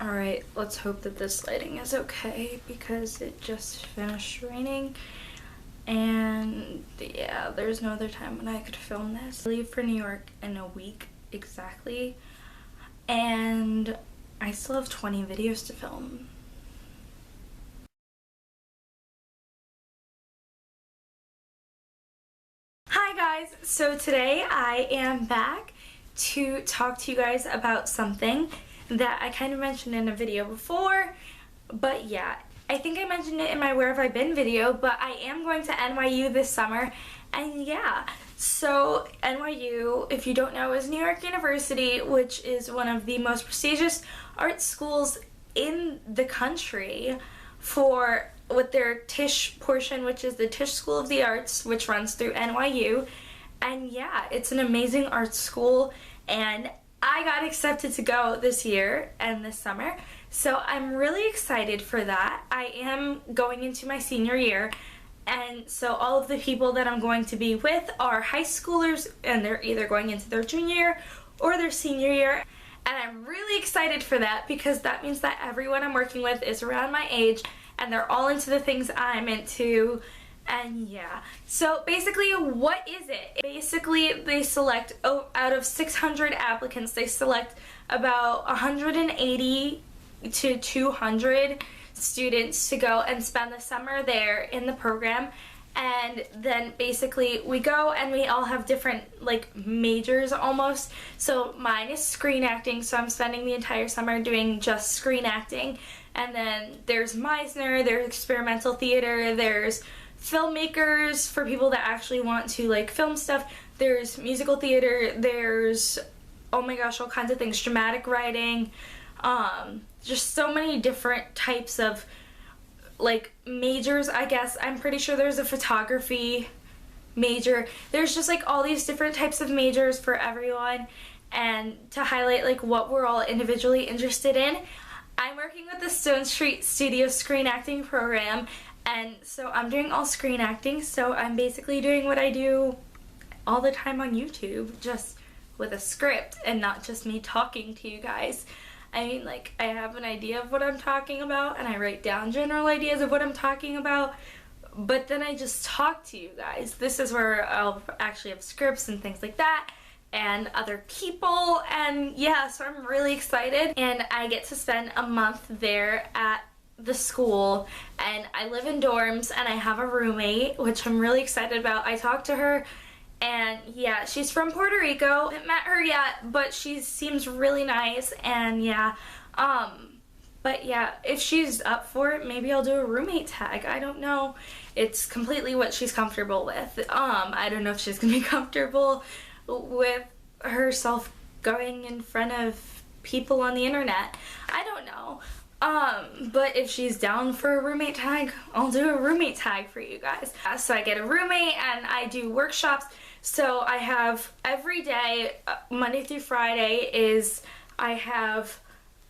Alright, let's hope that this lighting is okay because it just finished raining. And yeah, there's no other time when I could film this. I leave for New York in a week exactly. And I still have 20 videos to film. Hi guys! So today I am back to talk to you guys about something that I kind of mentioned in a video before, but yeah, I think I mentioned it in my Where Have I Been video, but I am going to NYU this summer, and yeah, so NYU, if you don't know, is New York University, which is one of the most prestigious art schools in the country with their Tisch portion, which is the Tisch School of the Arts, which runs through NYU. And yeah, it's an amazing art school, and I got accepted to go this year and this summer, so I'm really excited for that. I am going into my senior year, and so all of the people that I'm going to be with are high schoolers, and they're either going into their junior year or their senior year. And I'm really excited for that because that means that everyone I'm working with is around my age and they're all into the things I'm into. And yeah, so basically what is it? Basically they select, out of 600 applicants, they select about 180 to 200 students to go and spend the summer there in the program. And then basically we go and we all have different like majors almost. So mine is screen acting, so I'm spending the entire summer doing just screen acting. And then there's Meisner, there's experimental theater, there's filmmakers for people that actually want to like film stuff, there's musical theater, there's, oh my gosh, all kinds of things, dramatic writing, just so many different types of like majors, I guess. I'm pretty sure there's a photography major. There's just like all these different types of majors for everyone, and to highlight like what we're all individually interested in. I'm working with the Stone Street Studio screen acting program, and so I'm doing all screen acting, so I'm basically doing what I do all the time on YouTube, just with a script and not just me talking to you guys. I mean, like, I have an idea of what I'm talking about and I write down general ideas of what I'm talking about, but then I just talk to you guys. This is where I'll actually have scripts and things like that and other people, and yeah, so I'm really excited. And I get to spend a month there at the school, and I live in dorms and I have a roommate, which I'm really excited about. I talked to her, and yeah, she's from Puerto Rico. I haven't met her yet, but she seems really nice, and yeah, but yeah, if she's up for it, maybe I'll do a roommate tag. I don't know. It's completely what she's comfortable with. I don't know if she's gonna be comfortable with herself going in front of people on the internet. I don't know. But if she's down for a roommate tag, I'll do a roommate tag for you guys. So I get a roommate and I do workshops. So I have every day, Monday through Friday, I have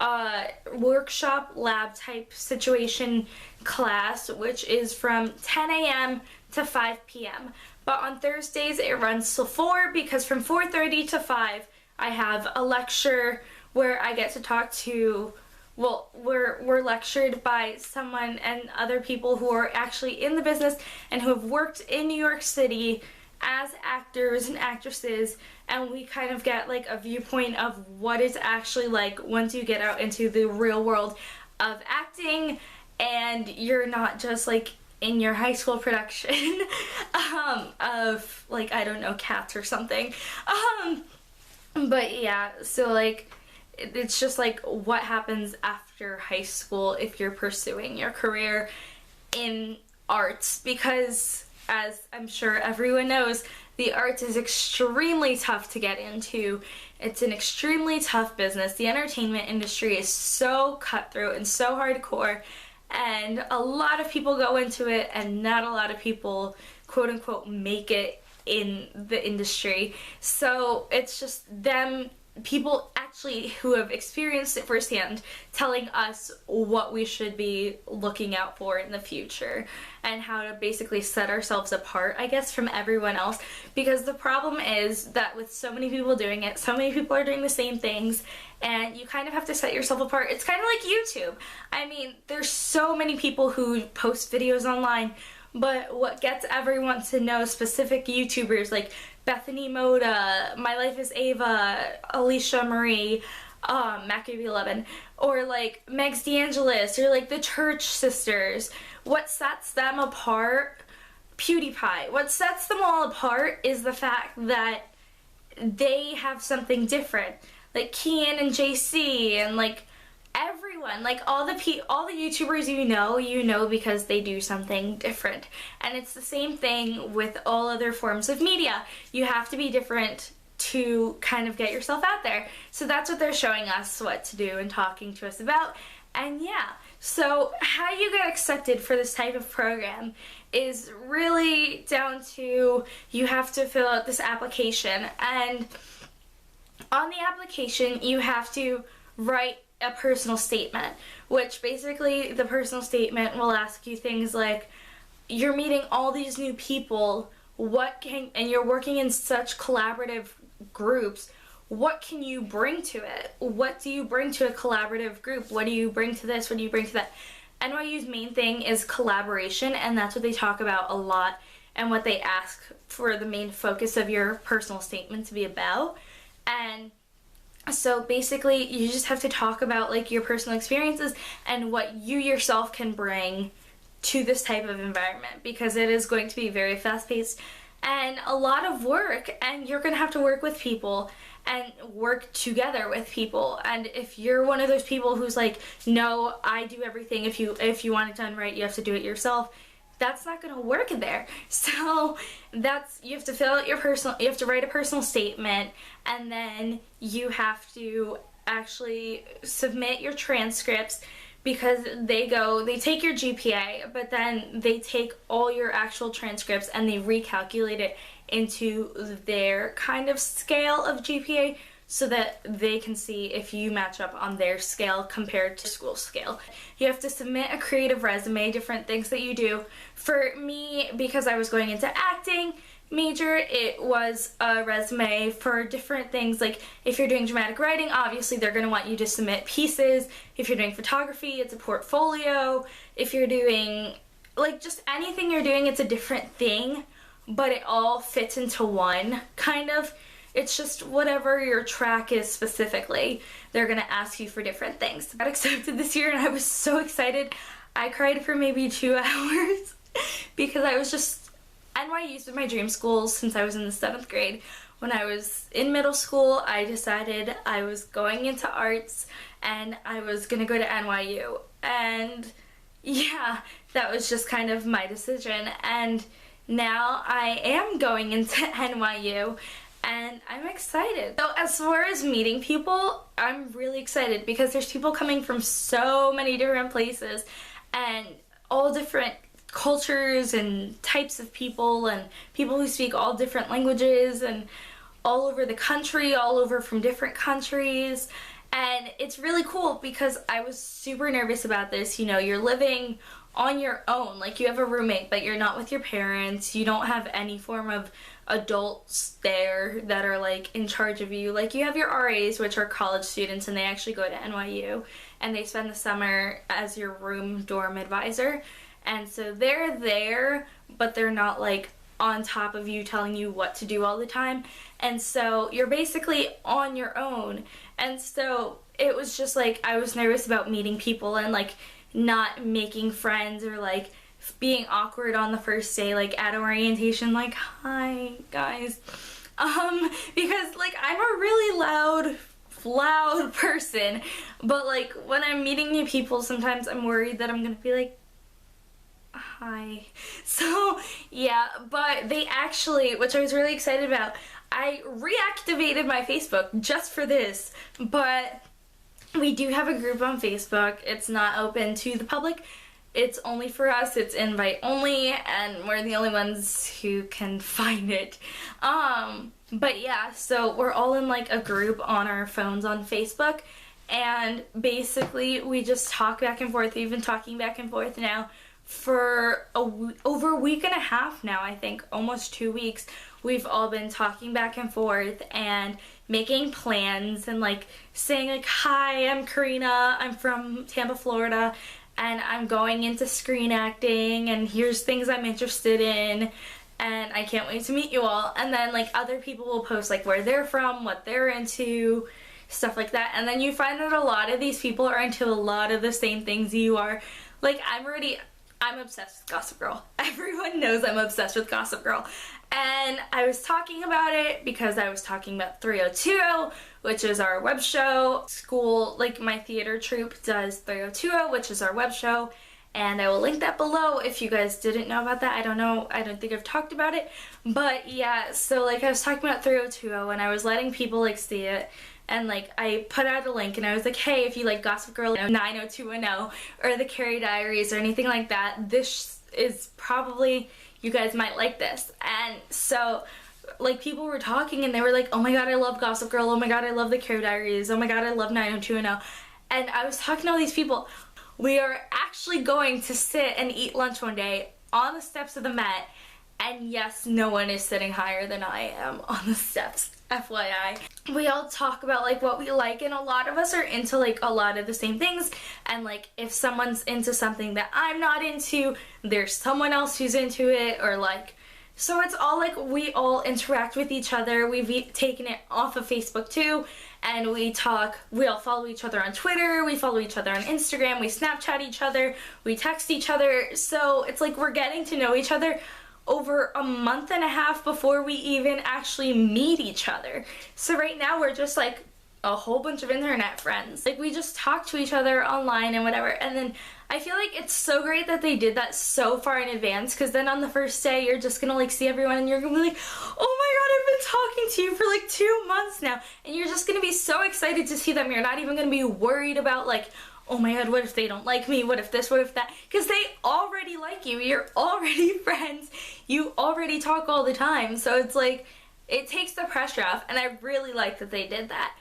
a workshop lab type situation class, which is from 10 a.m. to 5 p.m. But on Thursdays it runs till 4, because from 4:30 to 5 I have a lecture where I get to talk to, well, we're lectured by someone and other people who are actually in the business and who have worked in New York City as actors and actresses, and we kind of get like a viewpoint of what it's actually like once you get out into the real world of acting and you're not just like in your high school production of like, I don't know, Cats or something. But yeah, so like it's just like what happens after high school if you're pursuing your career in arts, because as I'm sure everyone knows, the arts is extremely tough to get into. It's an extremely tough business. The entertainment industry is so cutthroat and so hardcore, and a lot of people go into it and not a lot of people, quote unquote, make it in the industry. So it's just them people actually who have experienced it firsthand telling us what we should be looking out for in the future and how to basically set ourselves apart, I guess, from everyone else. Because the problem is that with so many people doing it, so many people are doing the same things, and you kind of have to set yourself apart. It's kind of like YouTube. I mean, there's so many people who post videos online, but what gets everyone to know specific YouTubers like Bethany Moda, My Life is Ava, Alicia Marie, Maccabi11, or like Megs DeAngelis, or like the Church Sisters. What sets them apart? PewDiePie. What sets them all apart is the fact that they have something different. Like Kian and JC and like everyone, like all the YouTubers you know because they do something different. And it's the same thing with all other forms of media. You have to be different to kind of get yourself out there. So that's what they're showing us what to do and talking to us about. And yeah, so how you get accepted for this type of program is really down to you have to fill out this application, and on the application you have to write a personal statement, which basically the personal statement will ask you things like, you're meeting all these new people, and you're working in such collaborative groups, what can you bring to it? What do you bring to a collaborative group? What do you bring to this? What do you bring to that? NYU's main thing is collaboration, and that's what they talk about a lot and what they ask for the main focus of your personal statement to be about. And so basically you just have to talk about like your personal experiences and what you yourself can bring to this type of environment, because it is going to be very fast-paced and a lot of work, and you're going to have to work with people and work together with people. And if you're one of those people who's like, no, I do everything, if you want it done right, you have to do it yourself, that's not going to work there. So you have to fill out you have to write a personal statement, and then you have to actually submit your transcripts, because they take your GPA, but then they take all your actual transcripts and they recalculate it into their kind of scale of GPA so that they can see if you match up on their scale compared to school scale. You have to submit a creative resume, different things that you do. For me, because I was going into acting major, it was a resume for different things. Like if you're doing dramatic writing, obviously they're going to want you to submit pieces. If you're doing photography, it's a portfolio. If you're doing like just anything you're doing, it's a different thing, but it all fits into one kind of. It's just whatever your track is specifically, they're going to ask you for different things. I got accepted this year and I was so excited. I cried for maybe 2 hours because I was just, NYU's been my dream school since I was in the 7th grade. When I was in middle school, I decided I was going into arts and I was going to go to NYU. And yeah, that was just kind of my decision. And now I am going into NYU. And I'm excited. So as far as meeting people, I'm really excited because there's people coming from so many different places and all different cultures and types of people, and people who speak all different languages and all over the country, all over from different countries. And it's really cool because I was super nervous about this. You know, you're living on your own, like you have a roommate, but you're not with your parents. You don't have any form of adults there that are like in charge of you. Like you have your RAs, which are college students, and they actually go to NYU and they spend the summer as your room dorm advisor. And so they're there, but they're not like on top of you telling you what to do all the time. And so you're basically on your own. And so it was just like I was nervous about meeting people and like not making friends or like being awkward on the first day, like at orientation, like, hi guys, because like I'm a really loud person, but like when I'm meeting new people, sometimes I'm worried that I'm gonna be like, hi. So yeah, but they actually, which I was really excited about, I reactivated my Facebook just for this, but we do have a group on Facebook. It's not open to the public. It's only for us. It's invite only, and we're the only ones who can find it. But yeah, so we're all in like a group on our phones on Facebook, and basically we just talk back and forth. We've been talking back and forth now for over a week and a half now, I think, almost 2 weeks. We've all been talking back and forth and making plans and like saying like, hi, I'm Karina, I'm from Tampa, Florida, and I'm going into screen acting, and here's things I'm interested in, and I can't wait to meet you all. And then like other people will post like where they're from, what they're into, stuff like that. And then you find that a lot of these people are into a lot of the same things you are. Like I'm obsessed with Gossip Girl. Everyone knows I'm obsessed with Gossip Girl. And I was talking about it because I was talking about 302, which is our web show. School, like my theater troupe does 302, which is our web show. And I will link that below if you guys didn't know about that. I don't know, I don't think I've talked about it. But yeah, so like I was talking about 302 and I was letting people like see it. And like I put out a link and I was like, hey, if you like Gossip Girl 90210 or the Carrie Diaries or anything like that, this is probably, you guys might like this. And so like people were talking and they were like, oh my god, I love Gossip Girl, oh my god, I love the Carrie Diaries, oh my god, I love 90210. And I was talking to all these people. We are actually going to sit and eat lunch one day on the steps of the Met. And yes, no one is sitting higher than I am on the steps, FYI. We all talk about like what we like, and a lot of us are into like a lot of the same things. And like if someone's into something that I'm not into, there's someone else who's into it, or like, so it's all like we all interact with each other. We've taken it off of Facebook too, and we talk, we all follow each other on Twitter, we follow each other on Instagram, we Snapchat each other, we text each other. So it's like we're getting to know each other over a month and a half before we even actually meet each other. So right now we're just like a whole bunch of internet friends. Like we just talk to each other online and whatever. And then I feel like it's so great that they did that so far in advance, because then on the first day you're just gonna like see everyone and you're gonna be like, oh my god, I've been talking to you for like 2 months now. And you're just gonna be so excited to see them. You're not even gonna be worried about like, oh my god, what if they don't like me? What if this? What if that? Because they already like you. You're already friends. You already talk all the time. So it's like, it takes the pressure off. And I really like that they did that.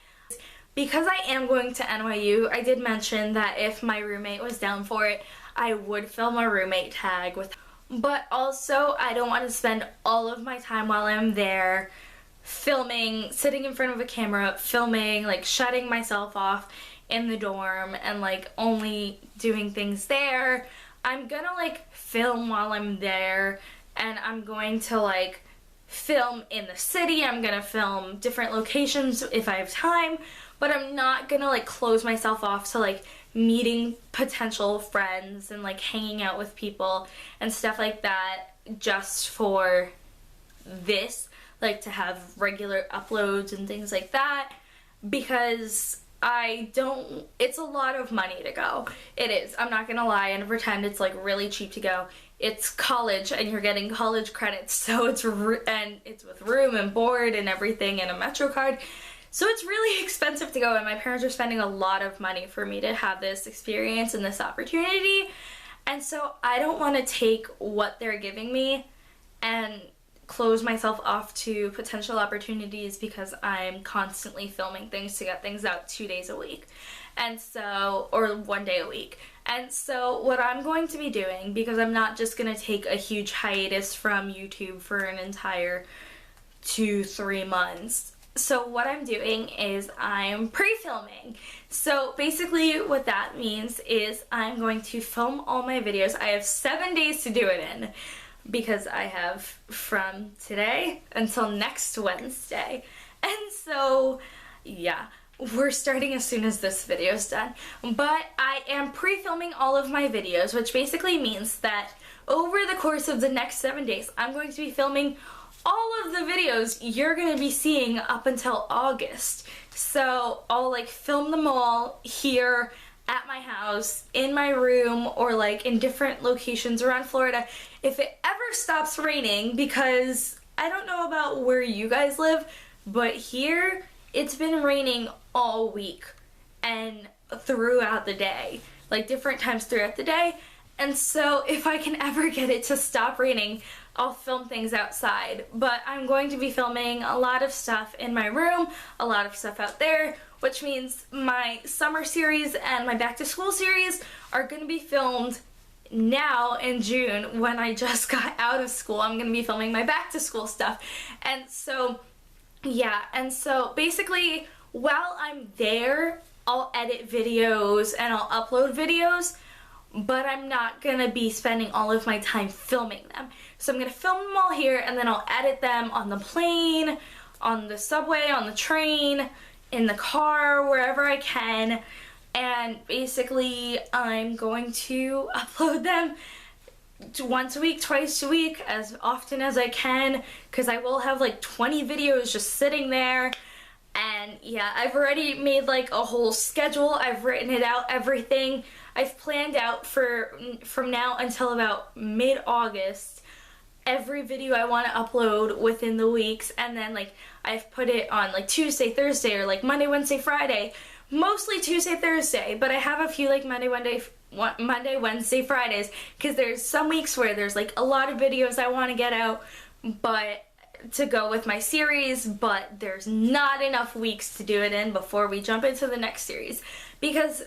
Because I am going to NYU, I did mention that if my roommate was down for it, I would film a roommate tag with. But also, I don't want to spend all of my time while I'm there filming, sitting in front of a camera, filming, like shutting myself off in the dorm and like only doing things there. I'm gonna like film while I'm there, and I'm going to like film in the city. I'm gonna film different locations if I have time, but I'm not gonna like close myself off to like meeting potential friends and like hanging out with people and stuff like that just for this, like to have regular uploads and things like that, because it's a lot of money to go. It is. I'm not gonna lie and pretend it's like really cheap to go. It's college and you're getting college credits, so it's with room and board and everything and a Metro card. So it's really expensive to go, and my parents are spending a lot of money for me to have this experience and this opportunity. And so I don't want to take what they're giving me and close myself off to potential opportunities because I'm constantly filming things to get things out 2 days a week, and so, or 1 day a week. And so what I'm going to be doing, because I'm not just going to take a huge hiatus from YouTube for an entire 2-3 months, so what I'm doing is I'm pre-filming. So basically what that means is I'm going to film all my videos. I have 7 days to do it in, because I have from today until next Wednesday. And so, yeah, we're starting as soon as this video is done. But I am pre-filming all of my videos, which basically means that over the course of the next 7 days, I'm going to be filming all of the videos you're going to be seeing up until August. So I'll like film them all here at my house, in my room, or like in different locations around Florida if it ever stops raining, because I don't know about where you guys live, but here it's been raining all week and throughout the day, like different times throughout the day. And so if I can ever get it to stop raining, I'll film things outside, but I'm going to be filming a lot of stuff in my room, a lot of stuff out there, which means my summer series and my back to school series are going to be filmed now in June when I just got out of school. I'm going to be filming my back to school stuff. And so, yeah, and so basically while I'm there, I'll edit videos and I'll upload videos, but I'm not going to be spending all of my time filming them. So I'm going to film them all here and then I'll edit them on the plane, on the subway, on the train, in the car, wherever I can. And basically I'm going to upload them once a week, twice a week, as often as I can, because I will have like 20 videos just sitting there. And yeah, I've already made like a whole schedule. I've written it out, everything. I've planned out from now until about mid-August every video I want to upload within the weeks, and then like I've put it on like Tuesday, Thursday, or like Monday, Wednesday, Friday. Mostly Tuesday, Thursday, but I have a few like Monday, Wednesday, Fridays, because there's some weeks where there's like a lot of videos I want to get out, but to go with my series, but there's not enough weeks to do it in before we jump into the next series, because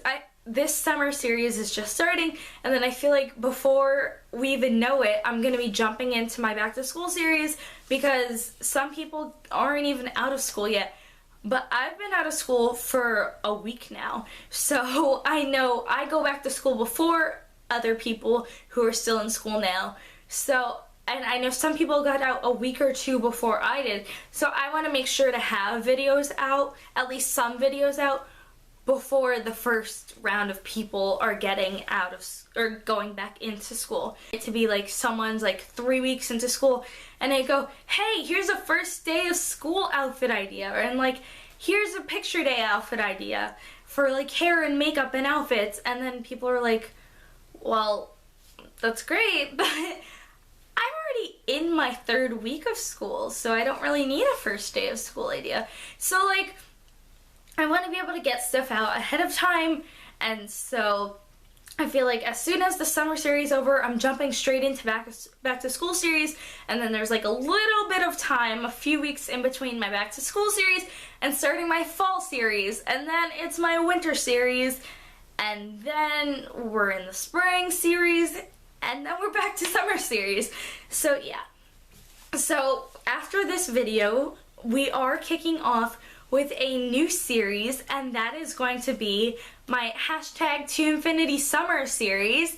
this summer series is just starting, and then I feel like before we even know it, I'm going to be jumping into my back to school series, because some people aren't even out of school yet, but I've been out of school for a week now, so I know I go back to school before other people who are still in school now. So, and I know some people got out a week or two before I did, so I want to make sure to have videos out, at least some videos out, before the first round of people are getting out of, or going back into school. To be like someone's like 3 weeks into school and they go, hey, here's a first day of school outfit idea, and like here's a picture day outfit idea for like hair and makeup and outfits, and then people are like, well, that's great, but I'm already in my 3rd week of school, so I don't really need a first day of school idea. So like I want to be able to get stuff out ahead of time, and so I feel like as soon as the summer series is over, I'm jumping straight into back to school series, and then there's like a little bit of time, a few weeks in between my back to school series and starting my fall series, and then it's my winter series, and then we're in the spring series, and then we're back to summer series. So yeah. So after this video, we are kicking off with a new series, and that is going to be my #ToInfinitySummer series.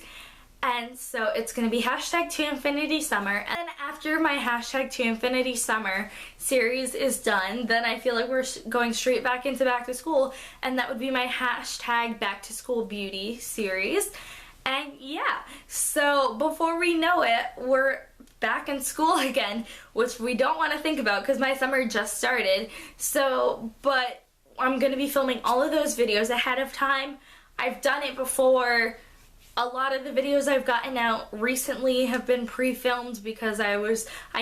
And so it's going to be #ToInfinitySummer, and then after my #ToInfinitySummer series is done, then I feel like we're going straight back into back to school, and that would be my #BackToSchoolBeauty series. And yeah, so before we know it, we're back in school again, which we don't want to think about because my summer just started. So, but I'm going to be filming all of those videos ahead of time. I've done it before. A lot of the videos I've gotten out recently have been pre-filmed because I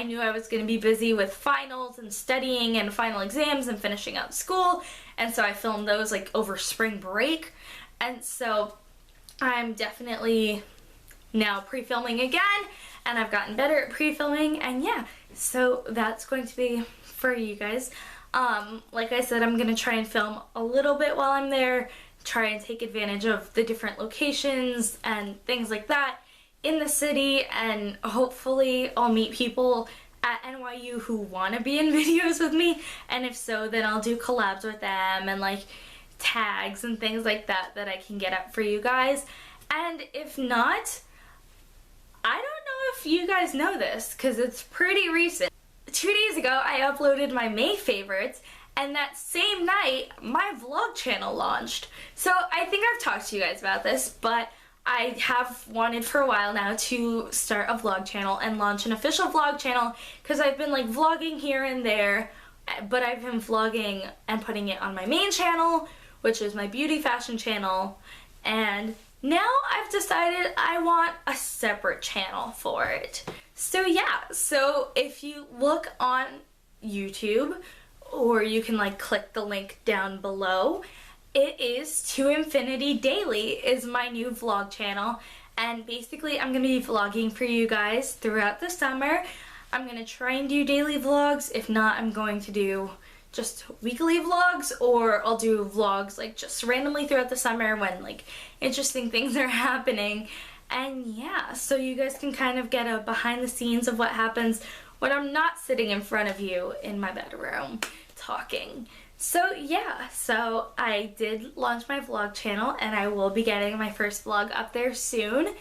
knew I was going to be busy with finals and studying and final exams and finishing out school, and so I filmed those like over spring break. And so I'm definitely now pre-filming again, and I've gotten better at pre-filming, and yeah, so that's going to be for you guys. Like I said, I'm going to try and film a little bit while I'm there, try and take advantage of the different locations and things like that in the city, and hopefully I'll meet people at NYU who want to be in videos with me, and if so, then I'll do collabs with them and like tags and things like that that I can get up for you guys. And if not, I don't know if you guys know this because it's pretty recent. 2 days ago I uploaded my May favorites, and that same night my vlog channel launched. So I think I've talked to you guys about this, but I have wanted for a while now to start a vlog channel and launch an official vlog channel, because I've been like vlogging here and there, but I've been vlogging and putting it on my main channel, which is my beauty fashion channel, and now I've decided I want a separate channel for it. So yeah, so if you look on YouTube, or you can like click the link down below, it is To Infinity Daily is my new vlog channel, And basically I'm gonna be vlogging for you guys throughout the summer. I'm gonna try and do daily vlogs. If not, I'm going to do just weekly vlogs, or I'll do vlogs like just randomly throughout the summer when like interesting things are happening. And yeah, so you guys can kind of get a behind the scenes of what happens when I'm not sitting in front of you in my bedroom talking. So yeah, so I did launch my vlog channel and I will be getting my first vlog up there soon.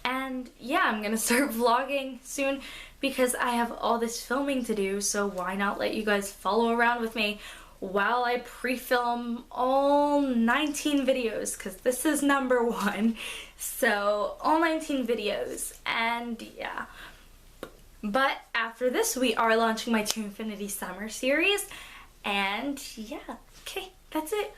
And yeah, I'm gonna start vlogging soon because I have all this filming to do, so why not let you guys follow around with me while I pre-film all 19 videos, because this is number 1. So all 19 videos, and yeah. But after this, we are launching my To Infinity Summer series, and yeah, okay, that's it.